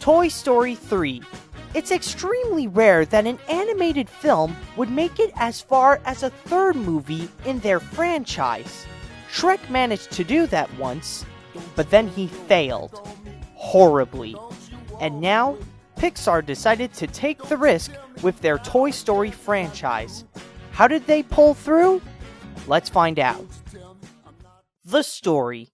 Toy Story 3. It's extremely rare that an animated film would make it as far as a third movie in their franchise. Shrek managed to do that once, but then he failed. Horribly. And now, Pixar decided to take the risk with their Toy Story franchise. How did they pull through? Let's find out. The story.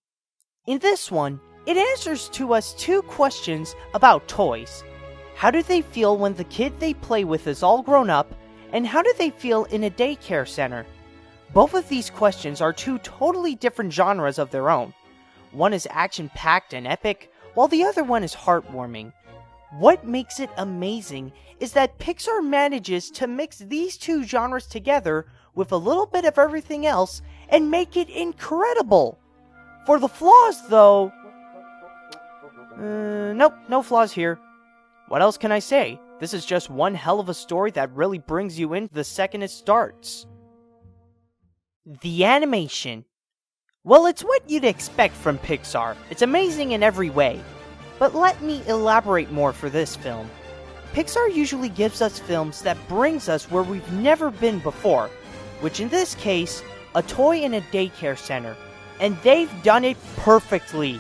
In this one, it answers to us two questions about toys. How do they feel when the kid they play with is all grown up, and how do they feel in a daycare center? Both of these questions are two totally different genres of their own. One is action-packed and epic, while the other one is heartwarming. What makes it amazing is that Pixar manages to mix these two genres together with a little bit of everything else and make it incredible. For the flaws, though... nope, no flaws here. What else can I say? This is just one hell of a story that really brings you in the second it starts. The animation. Well, it's what you'd expect from Pixar. It's amazing in every way. But let me elaborate more for this film. Pixar usually gives us films that brings us where we've never been before, which in this case, a toy in a daycare center. And they've done it perfectly.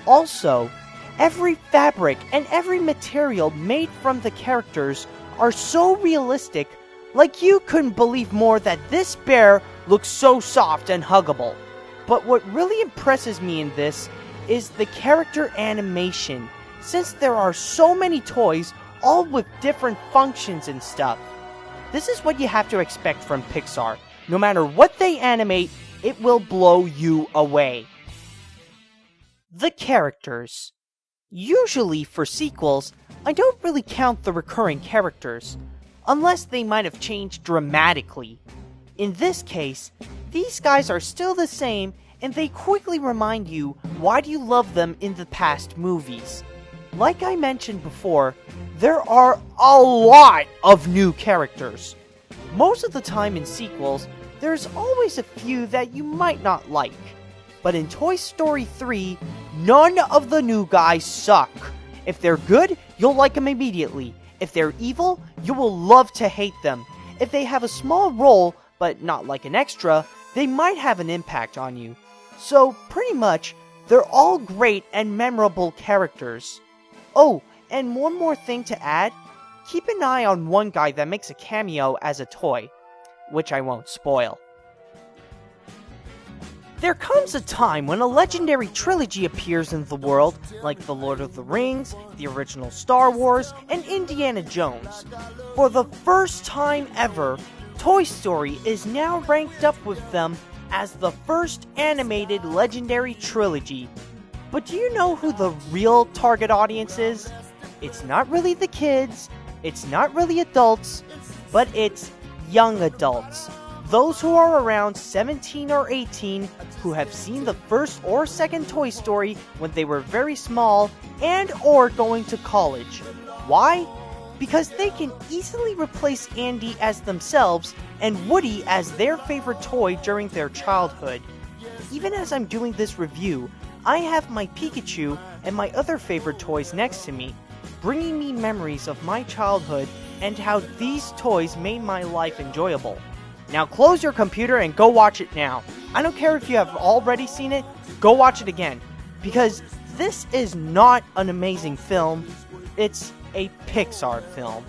Also, every fabric and every material made from the characters are so realistic, like you couldn't believe more that this bear looks so soft and huggable. But what really impresses me in this is the character animation, since there are so many toys, all with different functions and stuff. This is what you have to expect from Pixar. No matter what they animate, it will blow you away. The characters. Usually for sequels, I don't really count the recurring characters, unless they might have changed dramatically. In this case, these guys are still the same, and they quickly remind you why do you love them in the past movies. Like I mentioned before, there are a lot of new characters. Most of the time in sequels, there's always a few that you might not like. But in Toy Story 3, none of the new guys suck. If they're good, you'll like them immediately. If they're evil, you will love to hate them. If they have a small role, but not like an extra, they might have an impact on you. So, pretty much, they're all great and memorable characters. Oh, and one more thing to add. Keep an eye on one guy that makes a cameo as a toy, which I won't spoil. There comes a time when a legendary trilogy appears in the world, like The Lord of the Rings, the original Star Wars, and Indiana Jones. For the first time ever, Toy Story is now ranked up with them as the first animated legendary trilogy. But do you know who the real target audience is? It's not really the kids, it's not really adults, but it's young adults. Those who are around 17 or 18 who have seen the first or second Toy Story when they were very small and or going to college. Why? Because they can easily replace Andy as themselves and Woody as their favorite toy during their childhood. Even as I'm doing this review, I have my Pikachu and my other favorite toys next to me, bringing me memories of my childhood and how these toys made my life enjoyable. Now close your computer and go watch it now. I don't care if you have already seen it, go watch it again. Because this is not an amazing film, it's a Pixar film.